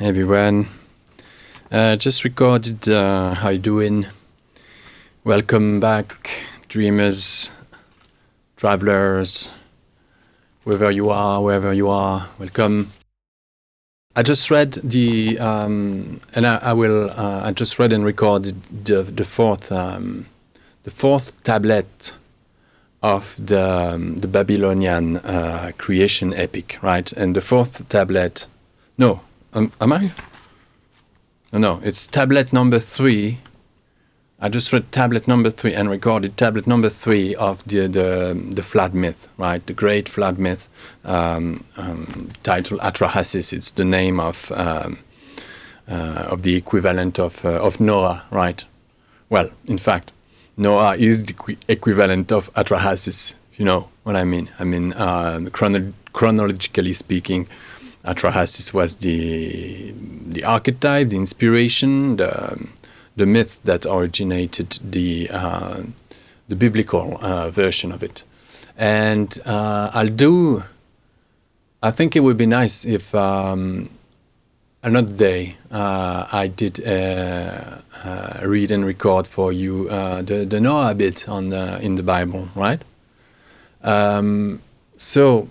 everyone. Just recorded. How you doing? Welcome back, dreamers, travelers, wherever you are, welcome. I just read the I just read and recorded the fourth tablet of the Babylonian creation epic, right? And the fourth tablet. No, am I? No, it's tablet number 3. I just read tablet number 3 and recorded tablet number 3 of the flood myth, right? The Great Flood myth, titled Atrahasis. It's the name of the equivalent of Noah, right? Well, in fact, Noah is the equivalent of Atrahasis. You know what I mean? I mean, chronologically speaking, Atrahasis was the archetype, the inspiration, the myth that originated the biblical version of it. And I think it would be nice if another day I did read and record for you the Noah bit in the Bible, right? So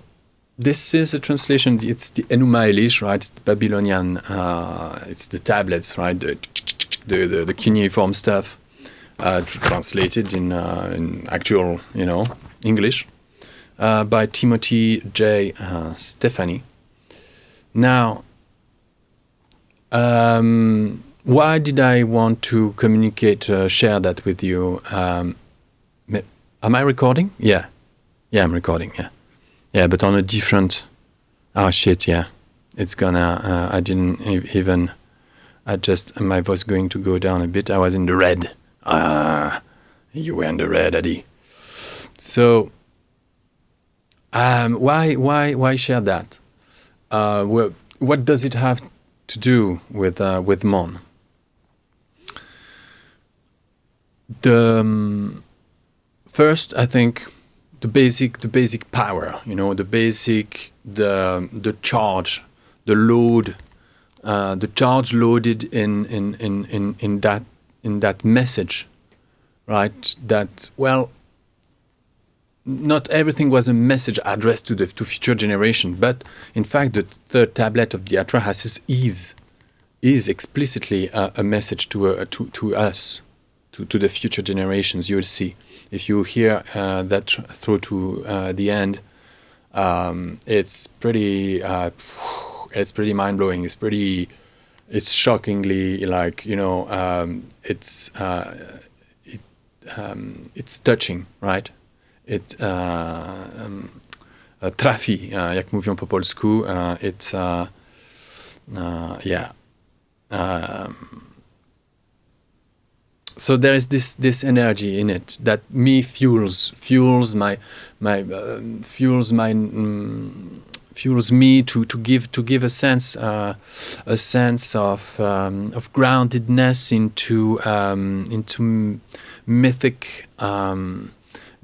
this is a translation. It's the Enuma Elish, right? It's the Babylonian. It's the tablets, right? The cuneiform stuff, translated in actual, English, by Timothy J. Stephany. Now, why did I want to communicate, share that with you? Am I recording? Yeah, I'm recording. Yeah, but on a different. Oh shit! Yeah, it's gonna. I didn't even. I just my voice going to go down a bit. I was in the red. You were in the red, Eddie. So, why share that? What does it have to do with Mon? First, I think. The basic power, the charge, the load, the charge loaded in that message, right? That, well, not everything was a message addressed to future generation, but in fact the third tablet of the Atrahasis is explicitly a message to us, to the future generations. You'll see. If you hear that through to the end, it's pretty mind blowing. It's shockingly it's touching, right? Trafi, jak mówią po polsku. So there is this energy in it that fuels me to give a sense of groundedness into mythic,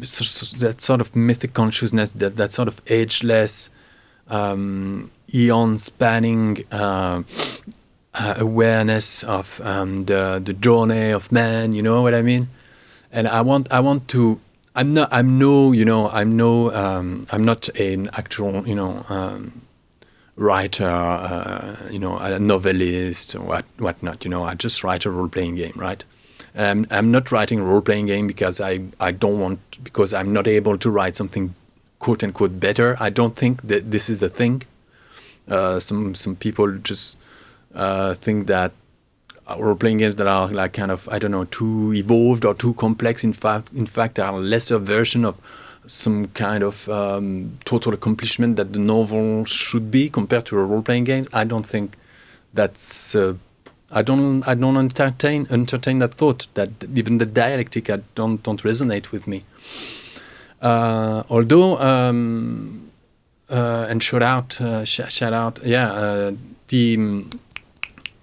that sort of mythic consciousness, that sort of ageless, eon spanning awareness of the journey of man. You know what I mean? And I want to. I'm not an actual writer, a novelist or whatnot. I just write a role playing game, right? I'm not writing a role playing game because because I'm not able to write something quote unquote better. I don't think that this is a thing. Some people just think that role-playing games that are like kind of, I don't know, too evolved or too complex, in fact are a lesser version of some kind of total accomplishment that the novel should be compared to a role-playing game. I don't think that's. I don't entertain that thought. That even the dialectic don't resonate with me. Although and shout out, the.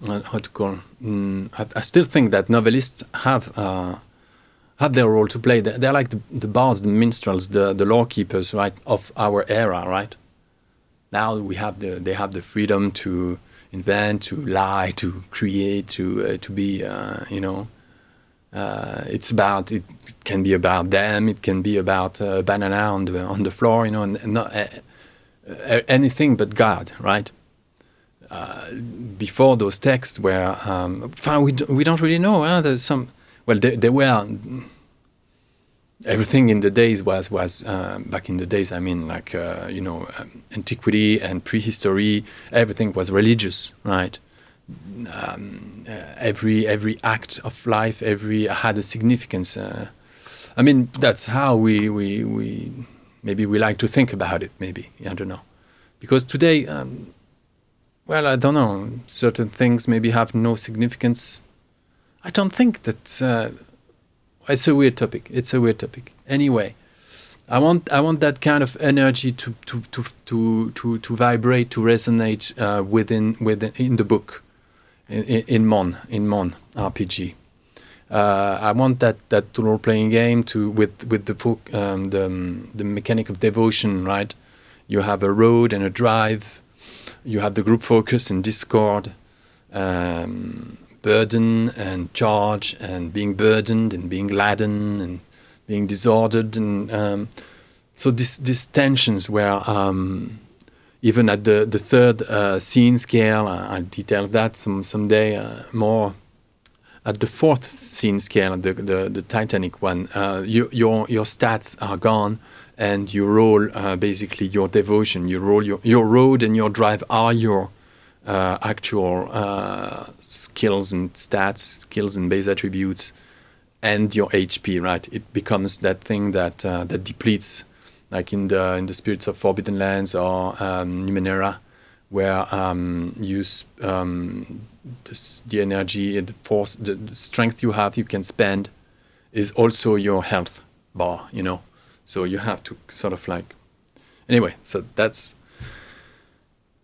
How to call? I still think that novelists have their role to play. They're like the bards, the minstrels, the law keepers, right, of our era, right? Now they have the freedom to invent, to lie, to create, to be, it can be about them, it can be about a banana on the floor, and not anything but God, right? Before those texts were, we don't really know. There's some, well, there were. Everything in the days was back in the days. I mean, like antiquity and prehistory. Everything was religious, right? Every act of life, had a significance. I mean, that's how we maybe we like to think about it. Maybe, I don't know, because today, well, I don't know. Certain things maybe have no significance. I don't think that. It's a weird topic. Anyway, I want that kind of energy to vibrate, to resonate within in the book, in Mon RPG. I want that role playing game with the mechanic of devotion, right? You have a road and a drive. You have the group focus and discord. Burden and charge, and being burdened and being laden and being disordered, and so these tensions were even at the third scene scale. I'll detail that someday more. At the fourth scene scale, the Titanic one, your stats are gone, and you roll basically your devotion. You roll your road and your drive are your actual skills and stats, skills and base attributes, and your HP, right? It becomes that thing that depletes, like in the Spirits of Forbidden Lands or Numenera, where the energy, the force, the strength you have, you can spend, is also your health bar, So you have to sort of like, anyway. So that's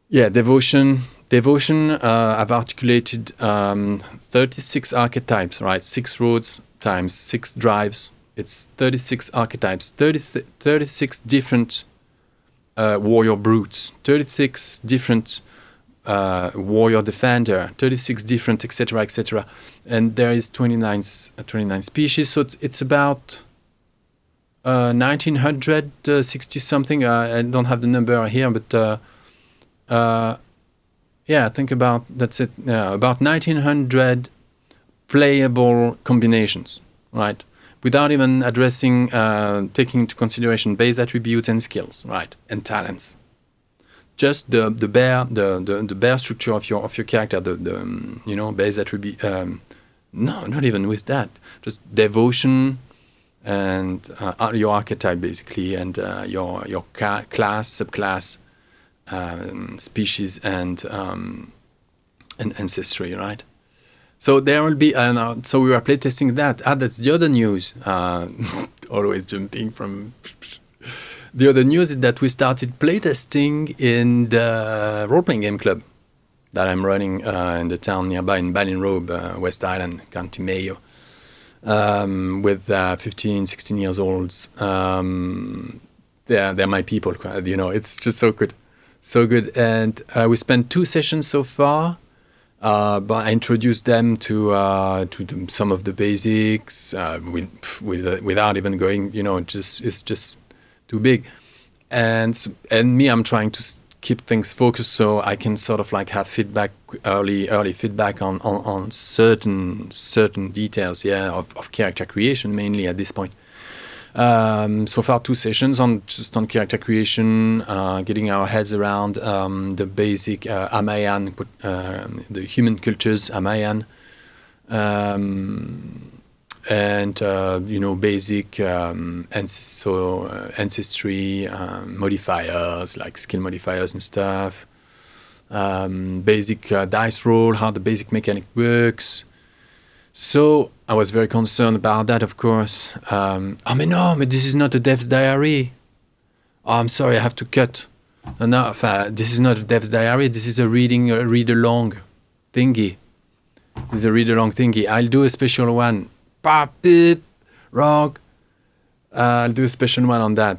devotion. I've articulated 36 archetypes, right? 6 roads times 6 drives. It's 36 archetypes, 36 different warrior brutes, 36 different warrior defender, 36 different, etc., etc. And there is 29 species, so it's about 1960 something. I don't have the number here, but I think about, that's it. About 1900 playable combinations, right? Without even addressing, taking into consideration base attributes and skills, right, and talents. Just the bare structure of your character, the base attribute. No, not even with that. Just devotion and your archetype basically, and your class, subclass. Species and ancestry, right? So there will be, so we are playtesting that. That's the other news. Always jumping from. The other news is that we started playtesting in the role-playing game club that I'm running in the town nearby in Ballinrobe, West Island, County Mayo, with 15, 16 years olds. They're my people. It's just so good. So good, and we spent 2 sessions so far, but I introduced them to some of the basics without even going. It's just too big, and me, I'm trying to keep things focused so I can sort of like have feedback, early feedback on certain details, of character creation mainly at this point. So far 2 sessions on character creation, getting our heads around the basic Amayan, the human cultures Amayan, and basic ancestry modifiers like skill modifiers and stuff, basic dice roll, how the basic mechanic works. So I was very concerned about that, of course. No, but this is not a dev's diary. Oh, I'm sorry, I have to cut. No, this is not a dev's diary. This is a read-along thingy. This is a read-along thingy. I'll do a special one. Wrong. I'll do a special one on that.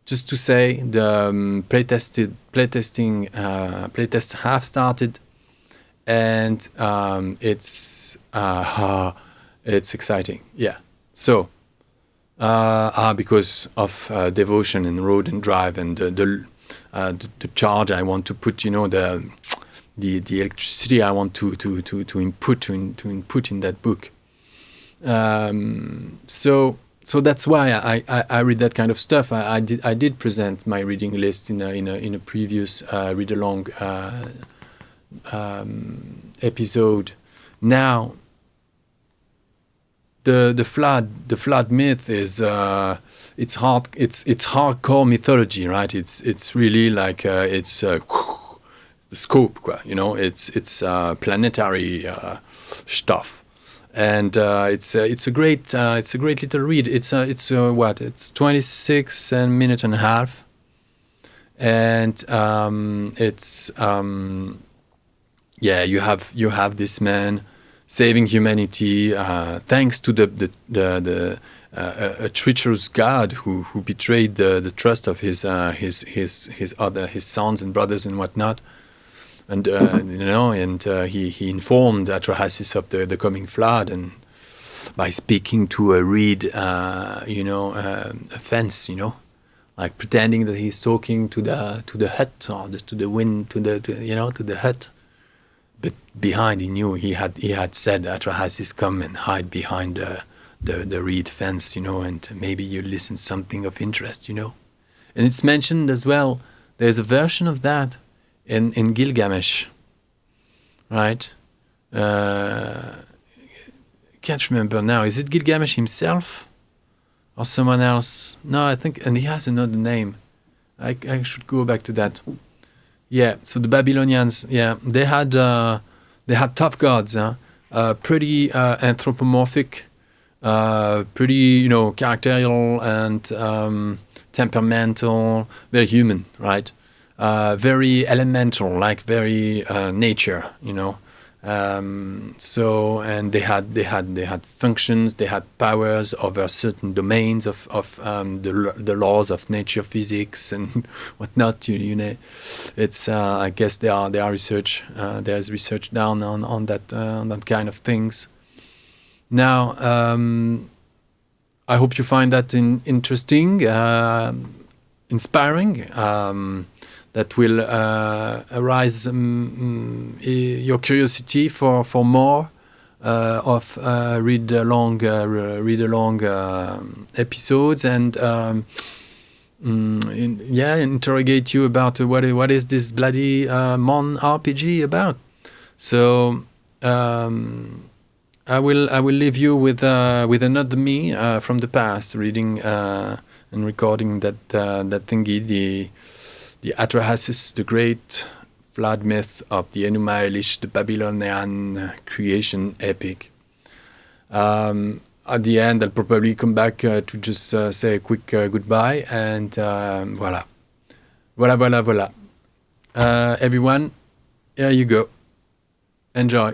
Just to say, the playtests have started. and it's exciting. Yeah. So because of devotion and road and drive and the charge I want to put, the electricity I want to input in that book. So that's why I read that kind of stuff. I did present my reading list in a previous read along episode. Now the flood myth is it's hardcore mythology, right? It's really like it's the scope, quoi. It's planetary stuff, and it's a great little read. It's 26 minutes and a half, and you have this man saving humanity thanks to a treacherous god who betrayed the trust of his sons and brothers and whatnot, and he informed Atrahasis of the coming flood, and by speaking to a reed, a fence, like pretending that he's talking to the hut or to the wind, to the hut. But behind, he knew he had said, Atrahasis, come and hide behind the reed fence, and maybe you listen something of interest, And it's mentioned as well. There's a version of that in Gilgamesh, right? Can't remember now. Is it Gilgamesh himself or someone else? No, I think, and he has another name. I should go back to that. Yeah, so the Babylonians, they had tough gods, pretty anthropomorphic, pretty characterial and temperamental, very human, right? Very elemental, like very nature, So, and they had functions, they had powers over certain domains of the laws of nature, physics, and whatnot. It's I guess there are research. There's research down on that kind of things. Now, I hope you find that interesting, inspiring. That will arise your curiosity for more of read along episodes, and interrogate you about what is this bloody Mon RPG about. So I will leave you with another me from the past, reading and recording that thingy, the Atrahasis, the Great Flood myth of the Enuma Elish, the Babylonian creation epic. At the end, I'll probably come back to just say a quick goodbye, and voila. Everyone, here you go. Enjoy.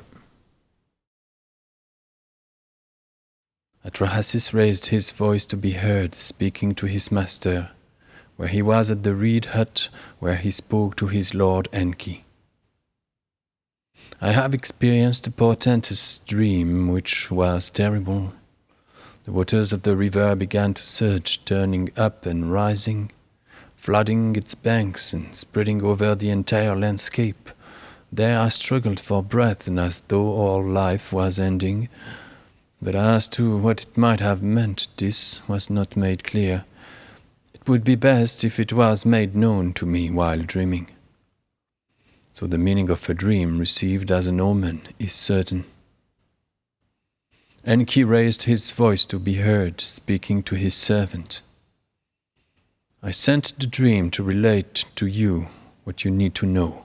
Atrahasis raised his voice to be heard, speaking to his master, where he was at the reed hut, where he spoke to his lord Enki. I have experienced a portentous dream which was terrible. The waters of the river began to surge, turning up and rising, flooding its banks and spreading over the entire landscape. There I struggled for breath, and as though all life was ending. But as to what it might have meant, this was not made clear. It would be best if it was made known to me while dreaming. So the meaning of a dream received as an omen is certain. Enki raised his voice to be heard, speaking to his servant. I sent the dream to relate to you what you need to know.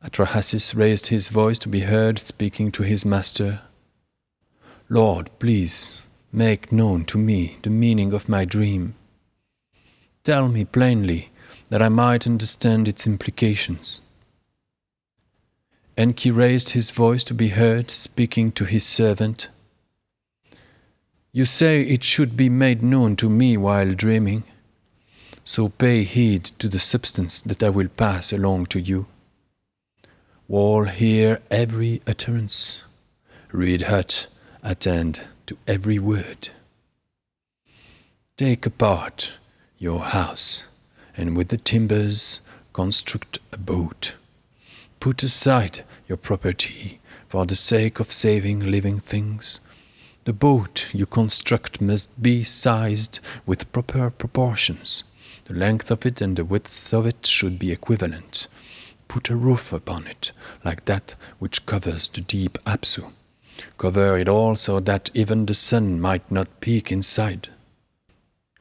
Atrahasis raised his voice to be heard, speaking to his master. Lord, please, make known to me the meaning of my dream. Tell me plainly, that I might understand its implications. Enki raised his voice to be heard, speaking to his servant. You say it should be made known to me while dreaming, so pay heed to the substance that I will pass along to you. Wall hear every utterance. Reed hut attend to every word. Take apart your house, and with the timbers construct a boat. Put aside your property for the sake of saving living things. The boat you construct must be sized with proper proportions. The length of it and the width of it should be equivalent. Put a roof upon it, like that which covers the deep Apsu. Cover it all so that even the sun might not peek inside.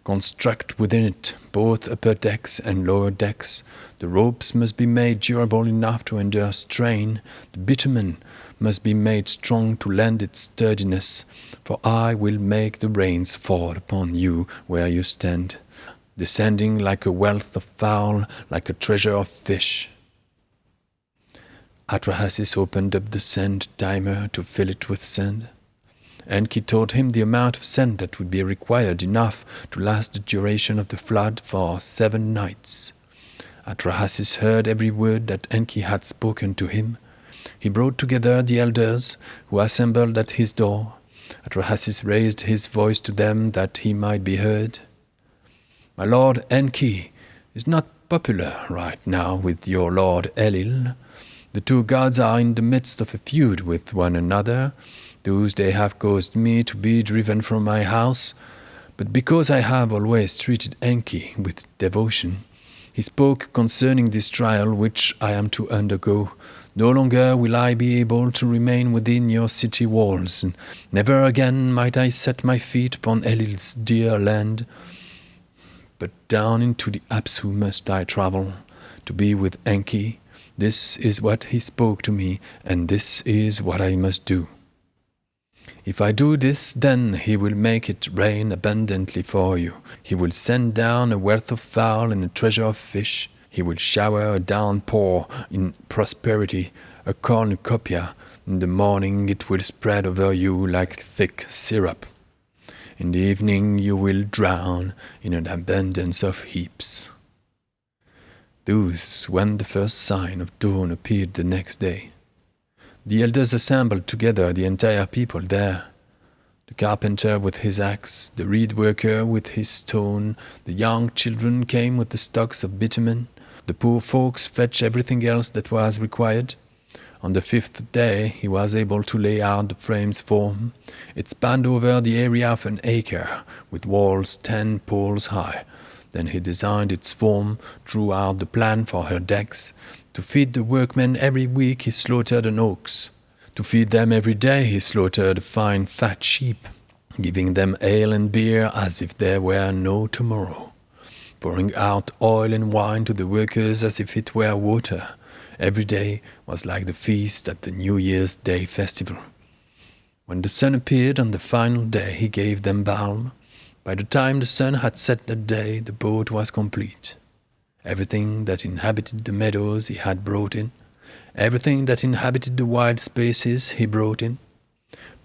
Construct within it both upper decks and lower decks. The ropes must be made durable enough to endure strain. The bitumen must be made strong to lend its sturdiness. For I will make the rains fall upon you where you stand, descending like a wealth of fowl, like a treasure of fish. Atrahasis opened up the sand timer to fill it with sand. Enki told him the amount of sand that would be required, enough to last the duration of the flood for 7 nights. Atrahasis heard every word that Enki had spoken to him. He brought together the elders, who assembled at his door. Atrahasis raised his voice to them that he might be heard. My lord Enki is not popular right now with your lord Elil. The 2 gods are in the midst of a feud with one another. Thus they have caused me to be driven from my house. But because I have always treated Enki with devotion, he spoke concerning this trial which I am to undergo. No longer will I be able to remain within your city walls, and never again might I set my feet upon Elil's dear land. But down into the Apsu must I travel, to be with Enki. This is what he spoke to me, and this is what I must do. If I do this, then he will make it rain abundantly for you. He will send down a wealth of fowl and a treasure of fish. He will shower a downpour in prosperity, a cornucopia. In the morning it will spread over you like thick syrup. In the evening you will drown in an abundance of heaps. Thus, when the first sign of dawn appeared the next day, the elders assembled together the entire people there. The carpenter with his axe, the reed worker with his stone, the young children came with the stocks of bitumen, the poor folks fetched everything else that was required. On the 5th day he was able to lay out the frame's form. It spanned over the area of an acre, with walls 10 poles high. Then he designed its form, drew out the plan for her decks. To feed the workmen every week he slaughtered an ox. To feed them every day he slaughtered a fine fat sheep, giving them ale and beer as if there were no tomorrow, pouring out oil and wine to the workers as if it were water. Every day was like the feast at the New Year's Day festival. When the sun appeared on the final day he gave them balm. By the time the sun had set that day, the boat was complete. Everything that inhabited the meadows he had brought in. Everything that inhabited the wide spaces he brought in.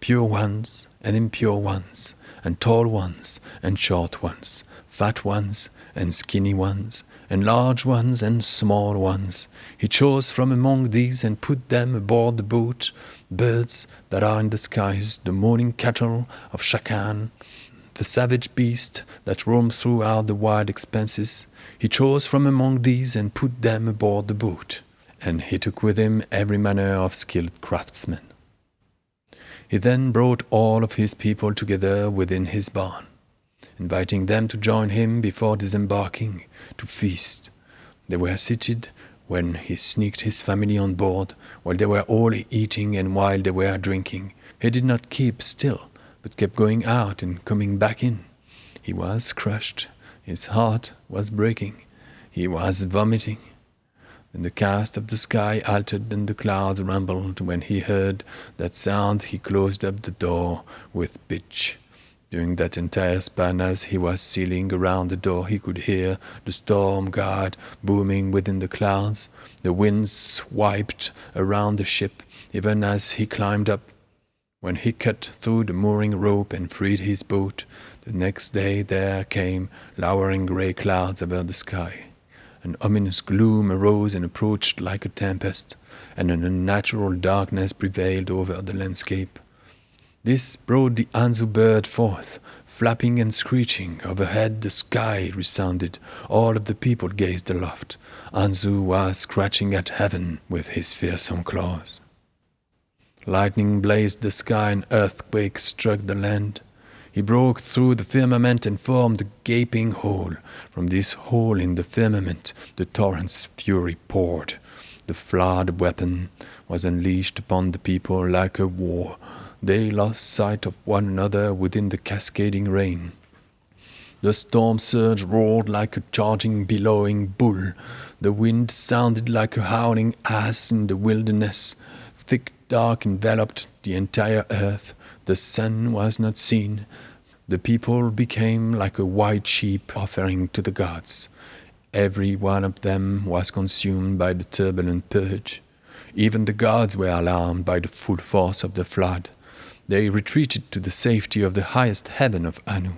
Pure ones and impure ones, and tall ones and short ones, fat ones and skinny ones, and large ones and small ones. He chose from among these and put them aboard the boat, birds that are in the skies, the mourning cattle of Shakan, the savage beast that roam throughout the wide expanses. He chose from among these and put them aboard the boat, and he took with him every manner of skilled craftsman. He then brought all of his people together within his barn, inviting them to join him before disembarking to feast. They were seated when he sneaked his family on board, while they were all eating and while they were drinking. He did not keep still, but kept going out and coming back in. He was crushed. His heart was breaking. He was vomiting. Then the cast of the sky altered and the clouds rumbled. When he heard that sound, he closed up the door with pitch. During that entire span, as he was sealing around the door, he could hear the storm god booming within the clouds. The winds swiped around the ship, even as he climbed up. When he cut through the mooring rope and freed his boat, the next day there came lowering grey clouds over the sky. An ominous gloom arose and approached like a tempest, and an unnatural darkness prevailed over the landscape. This brought the Anzu bird forth, flapping and screeching. Overhead the sky resounded. All of the people gazed aloft. Anzu was scratching at heaven with his fearsome claws. Lightning blazed the sky, and earthquake struck the land. He broke through the firmament and formed a gaping hole. From this hole in the firmament the torrent's fury poured. The flood weapon was unleashed upon the people like a war. They lost sight of one another within the cascading rain. The storm surge roared like a charging, bellowing bull. The wind sounded like a howling ass in the wilderness. Thick dark enveloped the entire earth. The sun was not seen. The people became like a white sheep offering to the gods. Every one of them was consumed by the turbulent purge. Even the gods were alarmed by the full force of the flood. They retreated to the safety of the highest heaven of Anu,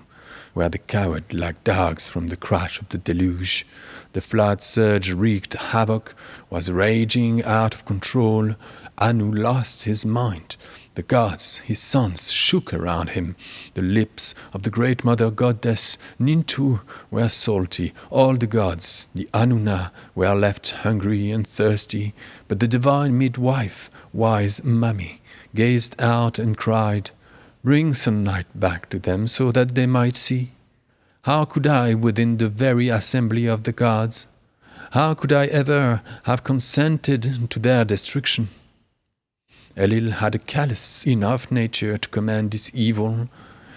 where they cowered like dogs from the crash of the deluge. The flood surge wreaked havoc, was raging out of control. Anu lost his mind. The gods, his sons, shook around him. The lips of the great mother goddess Nintu were salty. All the gods, the Anuna, were left hungry and thirsty. But the divine midwife, wise Mami, gazed out and cried, "Bring sunlight back to them so that they might see." How could I within the very assembly of the gods? How could I ever have consented to their destruction? Elil had a callous enough nature to command this evil.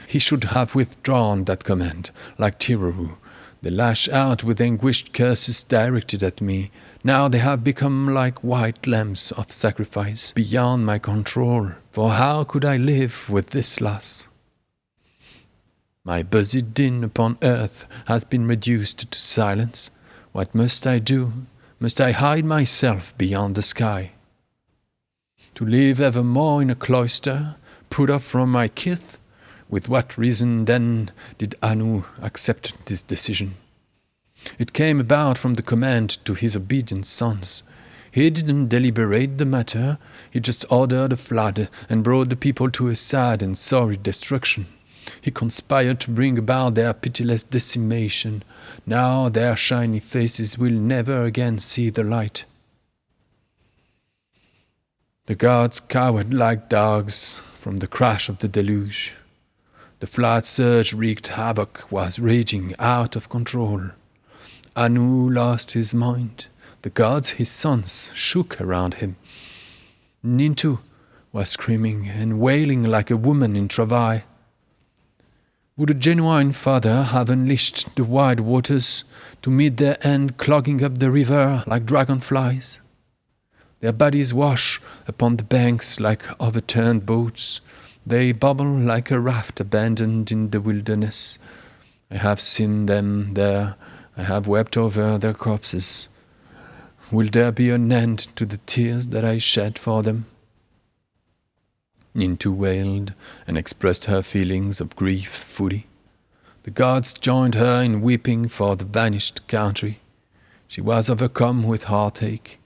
He should have withdrawn that command, like Tiroru. They lash out with anguished curses directed at me. Now they have become like white lambs of sacrifice, beyond my control. For how could I live with this loss? My busy din upon earth has been reduced to silence. What must I do? Must I hide myself beyond the sky? To live evermore in a cloister, put off from my kith? With what reason then did Anu accept this decision? It came about from the command to his obedient sons. He didn't deliberate the matter, he just ordered a flood and brought the people to a sad and sorry destruction. He conspired to bring about their pitiless decimation. Now their shiny faces will never again see the light. The gods cowered like dogs from the crash of the deluge. The flood surge wreaked havoc, was raging out of control. Anu lost his mind. The gods, his sons, shook around him. Nintu was screaming and wailing like a woman in travail. Would a genuine father have unleashed the wide waters to meet their end, clogging up the river like dragonflies? Their bodies wash upon the banks like overturned boats. They bubble like a raft abandoned in the wilderness. I have seen them there. I have wept over their corpses. Will there be an end to the tears that I shed for them? Nintu wailed and expressed her feelings of grief fully. The gods joined her in weeping for the vanished country. She was overcome with heartache,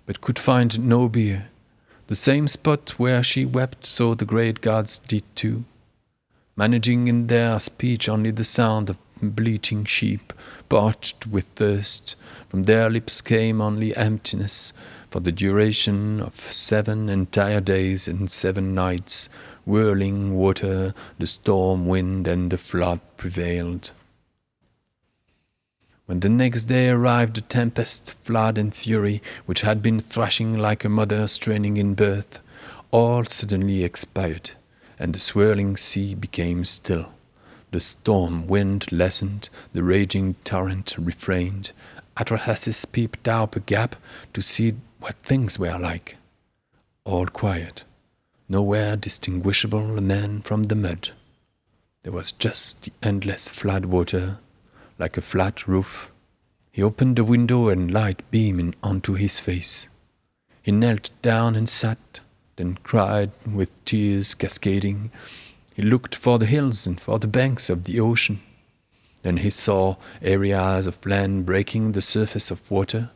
but could find no beer. The same spot where she wept, so the great gods did too, managing in their speech only the sound of bleating sheep, parched with thirst. From their lips came only emptiness, for the duration of 7 entire days and 7 nights. Whirling water, the storm wind, and the flood prevailed. When the next day arrived the tempest, flood, and fury, which had been thrashing like a mother straining in birth, all suddenly expired, and the swirling sea became still. The storm wind lessened, the raging torrent refrained. Atrahasis peeped out a gap to see what things were like. All quiet, nowhere distinguishable a man from the mud. There was just the endless flood water, like a flat roof. He opened the window and light beamed onto his face. He knelt down and sat, then cried with tears cascading. He looked for the hills and for the banks of the ocean. Then he saw areas of land breaking the surface of water.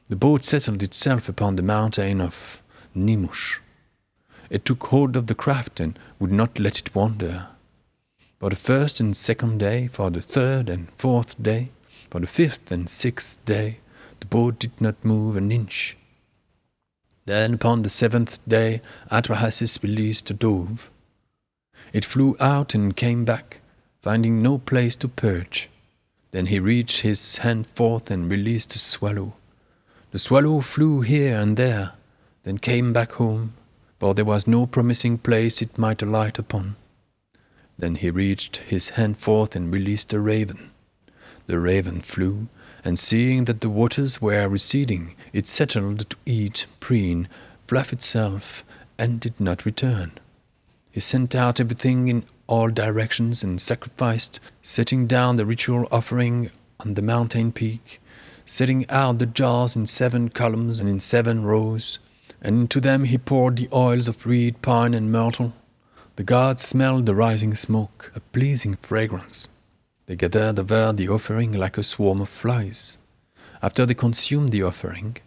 The boat settled itself upon the mountain of Nimush. It took hold of the craft and would not let it wander. For the first and second day, for the third and fourth day, for the fifth and sixth day, the boat did not move an inch. Then upon the seventh day, Atrahasis released a dove. It flew out and came back, finding no place to perch. Then he reached his hand forth and released a swallow. The swallow flew here and there, then came back home, for there was no promising place it might alight upon. Then he reached his hand forth and released a raven. The raven flew, and seeing that the waters were receding, it settled to eat, preen, fluff itself, and did not return. He sent out everything in all directions and sacrificed, setting down the ritual offering on the mountain peak, setting out the jars in 7 columns and in 7 rows, and into them he poured the oils of reed, pine, and myrtle. The gods smelled the rising smoke, a pleasing fragrance. They gathered over the offering like a swarm of flies. After they consumed the offering,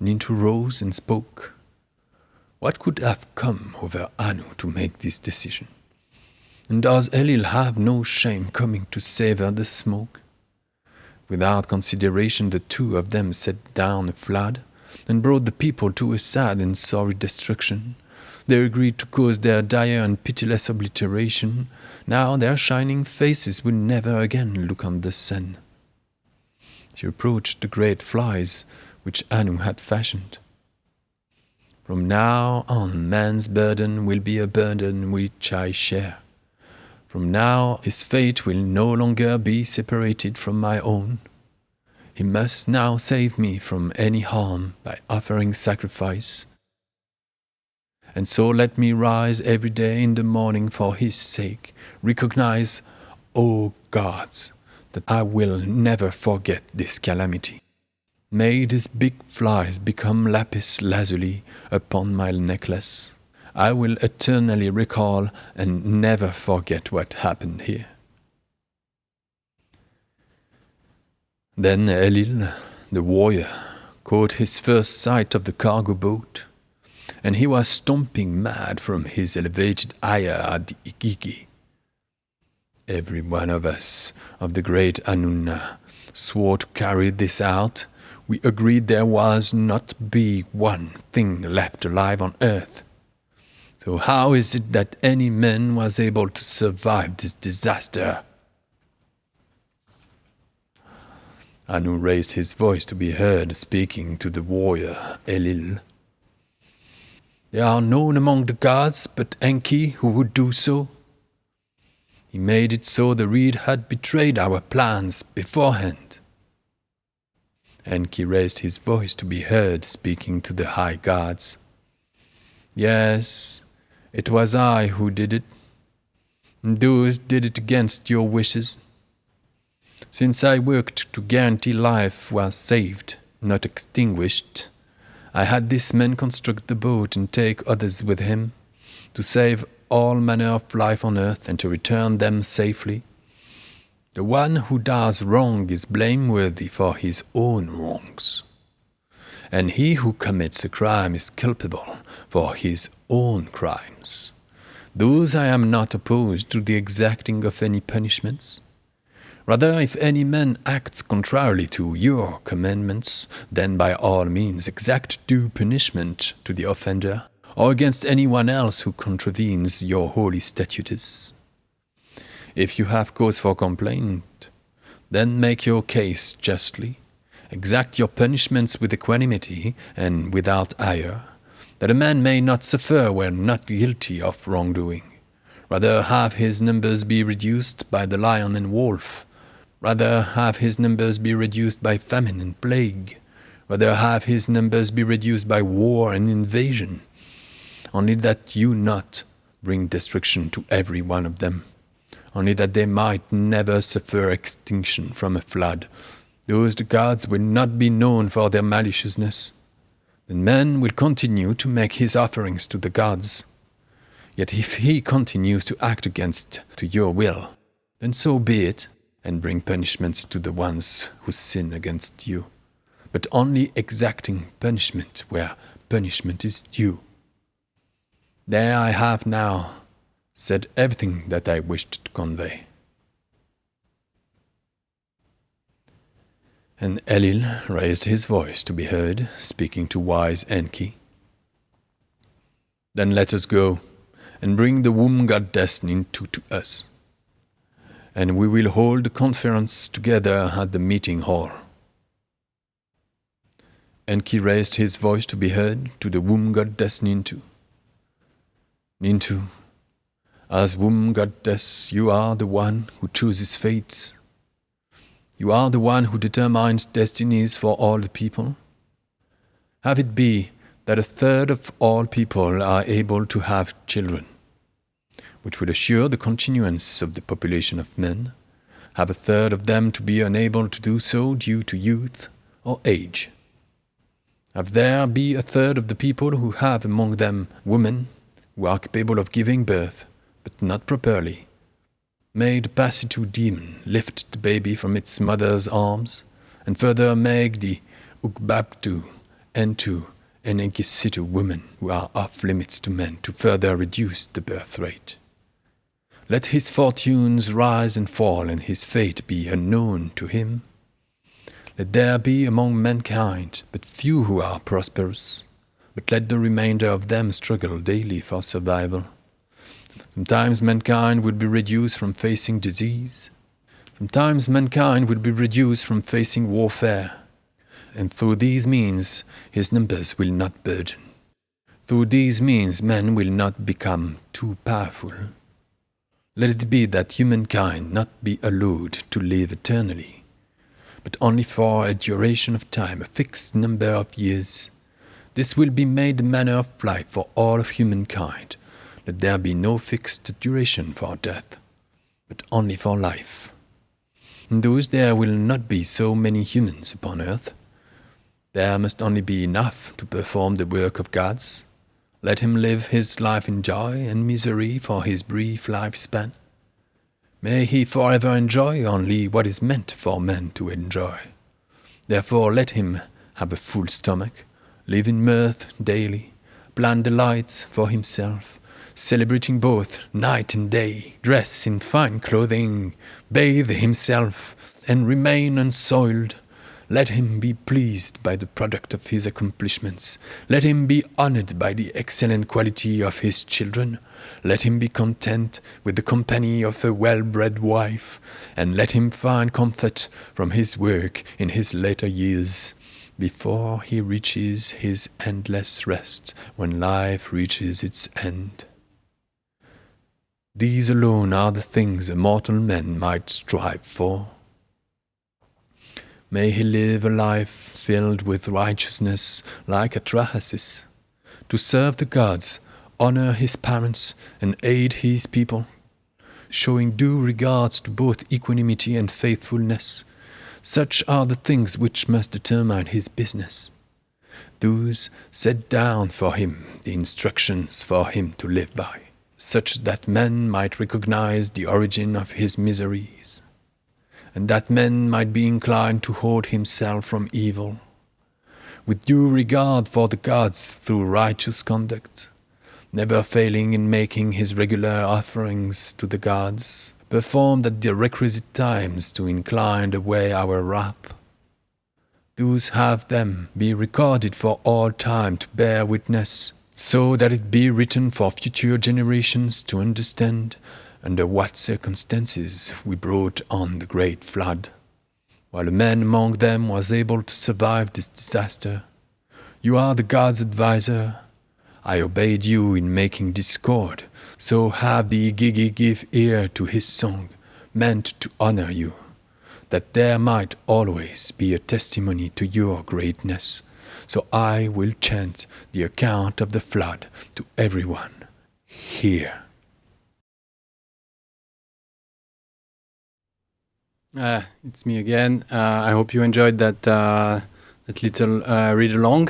Nintu rose and spoke. What could have come over Anu to make this decision? And does Elil have no shame coming to savor the smoke? Without consideration, the two of them set down a flood and brought the people to a sad and sorry destruction. They agreed to cause their dire and pitiless obliteration. Now their shining faces would never again look on the sun. She approached the great flies which Anu had fashioned. From now on, man's burden will be a burden which I share. From now, his fate will no longer be separated from my own. He must now save me from any harm by offering sacrifice. And so let me rise every day in the morning for his sake. Recognize, O gods, that I will never forget this calamity. May these big flies become lapis lazuli upon my necklace. I will eternally recall and never forget what happened here. Then Elil, the warrior, caught his first sight of the cargo boat, and he was stomping mad from his elevated ire at the Igigi. Every one of us, of the great Anunna, swore to carry this out. We agreed there was not be one thing left alive on earth. So how is it that any man was able to survive this disaster? Anu raised his voice to be heard, speaking to the warrior Elil. There are none among the gods but Enki who would do so. He made it so the reed had betrayed our plans beforehand. Enki raised his voice to be heard, speaking to the high gods. Yes, it was I who did it. And those did it against your wishes. Since I worked to guarantee life was saved, not extinguished, I had this man construct the boat and take others with him, to save all manner of life on earth and to return them safely. The one who does wrong is blameworthy for his own wrongs, and he who commits a crime is culpable for his own crimes. Thus I am not opposed to the exacting of any punishments. Rather, if any man acts contrarily to your commandments, then by all means exact due punishment to the offender, or against anyone else who contravenes your holy statutes. If you have cause for complaint, then make your case justly, exact your punishments with equanimity and without ire, that a man may not suffer where not guilty of wrongdoing. Rather have his numbers be reduced by the lion and wolf. Rather have his numbers be reduced by famine and plague. Rather have his numbers be reduced by war and invasion. Only that you not bring destruction to every one of them. Only that they might never suffer extinction from a flood. Those the gods will not be known for their maliciousness. Then man will continue to make his offerings to the gods. Yet if he continues to act against to your will, then so be it, and bring punishments to the ones who sin against you, but only exacting punishment where punishment is due. There I have now said everything that I wished to convey. And Elil raised his voice to be heard, speaking to wise Enki. Then let us go, and bring the womb god Destiny to us, and we will hold the conference together at the meeting hall. Enki raised his voice to be heard to the womb goddess Nintu. Nintu, as womb goddess, you are the one who chooses fates. You are the one who determines destinies for all the people. Have it be that 1/3 of all people are able to have children, which would assure the continuance of the population of men. Have 1/3 of them to be unable to do so due to youth or age. Have there be 1/3 of the people who have among them women who are capable of giving birth, but not properly. May the Pasitu demon lift the baby from its mother's arms, and further make the Ukbabtu, Entu, and Enkisitu women who are off limits to men to further reduce the birth rate. Let his fortunes rise and fall, and his fate be unknown to him. Let there be among mankind but few who are prosperous, but let the remainder of them struggle daily for survival. Sometimes mankind will be reduced from facing disease. Sometimes mankind will be reduced from facing warfare. And through these means his numbers will not burden. Through these means men will not become too powerful. Let it be that humankind not be allowed to live eternally, but only for a duration of time, a fixed number of years. This will be made the manner of life for all of humankind. Let there be no fixed duration for death, but only for life. In those there will not be so many humans upon earth. There must only be enough to perform the work of gods. Let him live his life in joy and misery for his brief lifespan. May he forever enjoy only what is meant for men to enjoy. Therefore let him have a full stomach, live in mirth daily, plan delights for himself, celebrating both night and day, dress in fine clothing, bathe himself, and remain unsoiled. Let him be pleased by the product of his accomplishments. Let him be honored by the excellent quality of his children. Let him be content with the company of a well-bred wife, and let him find comfort from his work in his later years, before he reaches his endless rest when life reaches its end. These alone are the things a mortal man might strive for. May he live a life filled with righteousness like Atrahasis, to serve the gods, honor his parents, and aid his people, showing due regards to both equanimity and faithfulness. Such are the things which must determine his business. Those set down for him the instructions for him to live by, such that men might recognize the origin of his miseries, and that men might be inclined to hold himself from evil, with due regard for the gods through righteous conduct, never failing in making his regular offerings to the gods, performed at the requisite times to incline away our wrath. Those have them be recorded for all time to bear witness, so that it be written for future generations to understand under what circumstances we brought on the great flood, while a man among them was able to survive this disaster. You are the God's adviser. I obeyed you in making discord, so have the Igigi give ear to his song, meant to honor you, that there might always be a testimony to your greatness. So I will chant the account of the flood to everyone here. It's me again. I hope you enjoyed that little read-along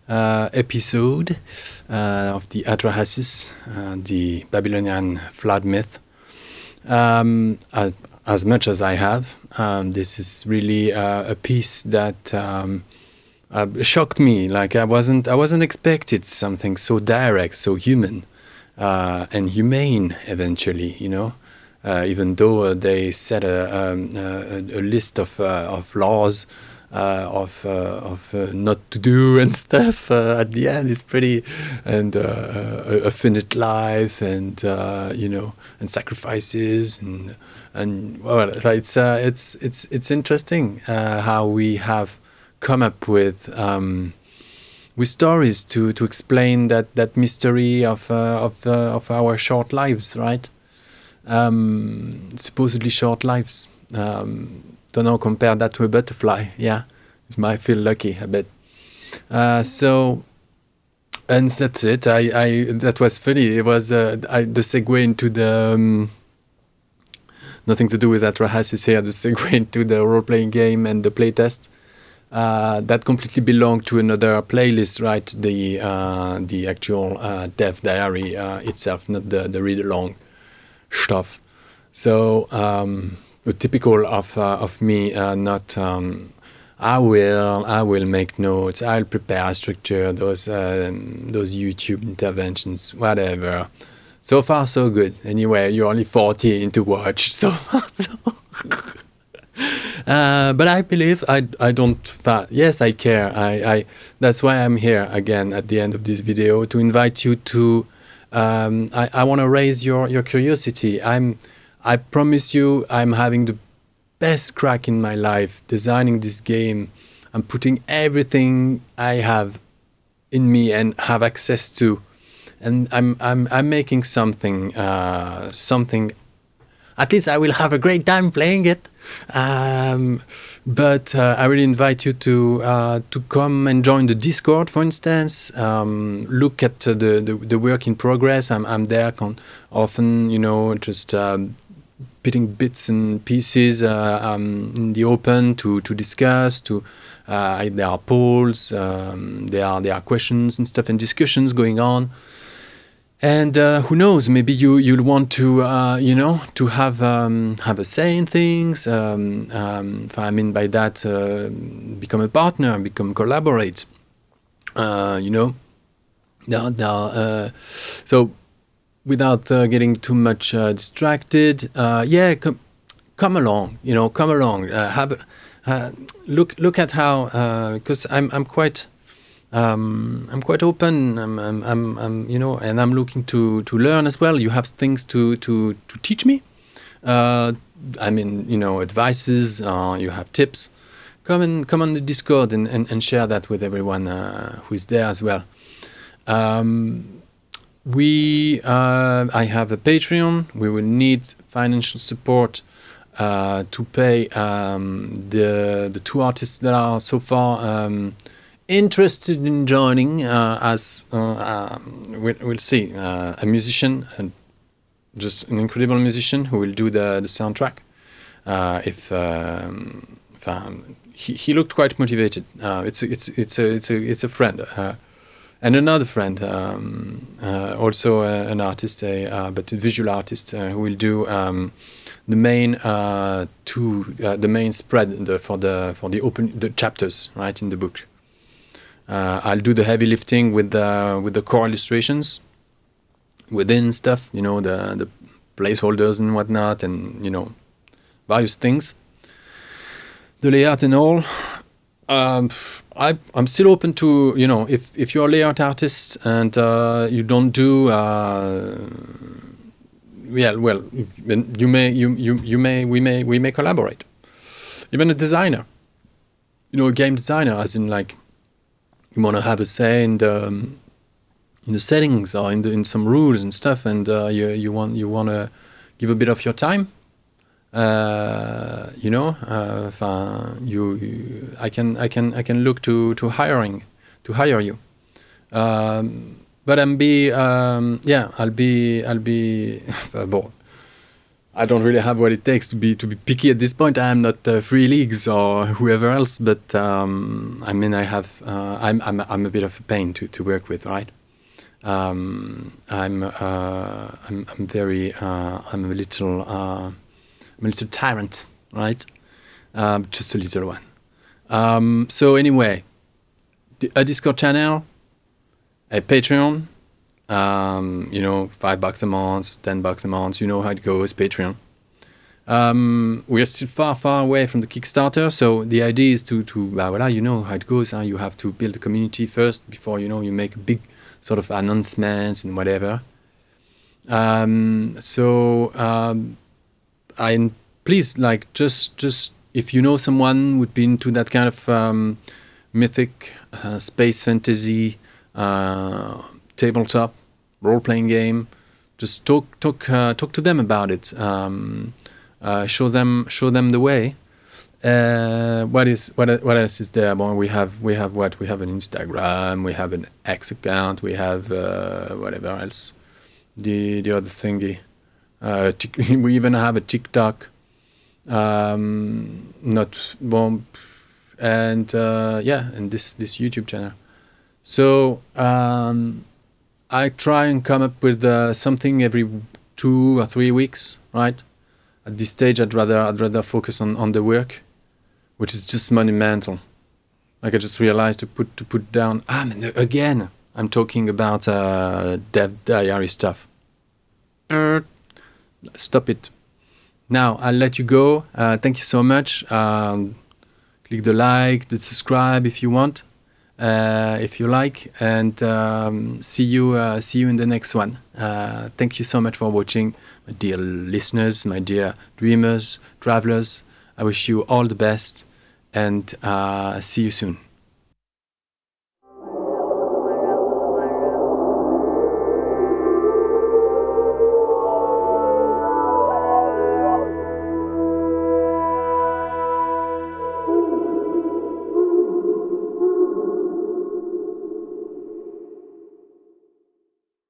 episode of the Atrahasis, the Babylonian flood myth. as much as I have. This is really a piece that shocked me. Like I wasn't expected something so direct, so human, and humane. Eventually, even though they set a list of laws. Of not to do and stuff at the end is pretty, and a finite life, and and sacrifices, and well, it's interesting how we have come up with stories to explain that mystery of our short lives, right? Supposedly short lives. Don't know, compare that to a butterfly. Yeah, it might feel lucky a bit. So, and that's it. I that was funny. It was the segue into the nothing to do with Atrahasis here. The segue into the role-playing game and the playtest. That completely belonged to another playlist, right? The actual dev diary itself, not the read-along stuff. So. Typical of me, not. I will make notes. I'll prepare a structure. Those YouTube interventions, whatever. So far, so good. Anyway, you're only 14 to watch. So far, so. But I believe I don't. Yes, I care. I that's why I'm here again at the end of this video to invite you to. I want to raise your curiosity. I promise you, I'm having the best crack in my life designing this game. I'm putting everything I have in me and have access to, and I'm making something. At least I will have a great time playing it. But I really invite you to come and join the Discord, for instance. Look at the work in progress. I'm there often, just. Putting bits and pieces in the open to discuss. There are polls, there are questions and stuff, and discussions going on. And who knows? Maybe you'll want to to have a say in things. I mean by that, become a partner, collaborate. So. Without getting too much distracted, come along. Come along. Look at how, because I'm quite open. And I'm looking to learn as well. You have things to teach me. Advices. You have tips. Come on the Discord and share that with everyone who is there as well. I have a Patreon. We will need financial support to pay the two artists that are so far interested in joining we'll see. A musician, just an incredible musician who will do the soundtrack. He looked quite motivated. It's a friend. And another friend, also an artist, but a visual artist, who will do the main the main spread for the chapters, right, in the book. I'll do the heavy lifting with the core illustrations, within stuff, the placeholders and whatnot, and various things, the layout and all. I'm still open to, if you're a layout artist and you don't do we may collaborate. Even a designer, a game designer, as in like you want to have a say in the settings or in some rules and stuff, and you want to give a bit of your time. I can look to hire you. But I'll be bored. I don't really have what it takes to be picky at this point. I'm not Free Leagues or whoever else, but I have I'm a bit of a pain to work with, right? I'm a little I'm a little tyrant, right? Just a little one. So anyway, a Discord channel, a Patreon, $5 a month, $10 a month, you know how it goes, Patreon. We are still far away from the Kickstarter, so the idea is to you know how it goes. You have to build a community first before you make a big sort of announcements and whatever. Please, just if you know someone would be into that kind of mythic, space fantasy, tabletop role-playing game, just talk to them about it. Show them the way. What else is there? Well, we have what? We have an Instagram, we have an X account, we have whatever else. The other thingy. We even have a TikTok. Not bon, and this YouTube channel. So I try and come up with something every 2 or 3 weeks, right? At this stage, I'd rather focus on the work, which is just monumental. Like I just realized to put down. Again, I'm talking about dev diary stuff. Stop it. Now I'll let you go. Thank you so much. Click the like, the subscribe if you want, if you like, and see you in the next one. Thank you so much for watching, my dear listeners, my dear dreamers, travelers. I wish you all the best, and see you soon.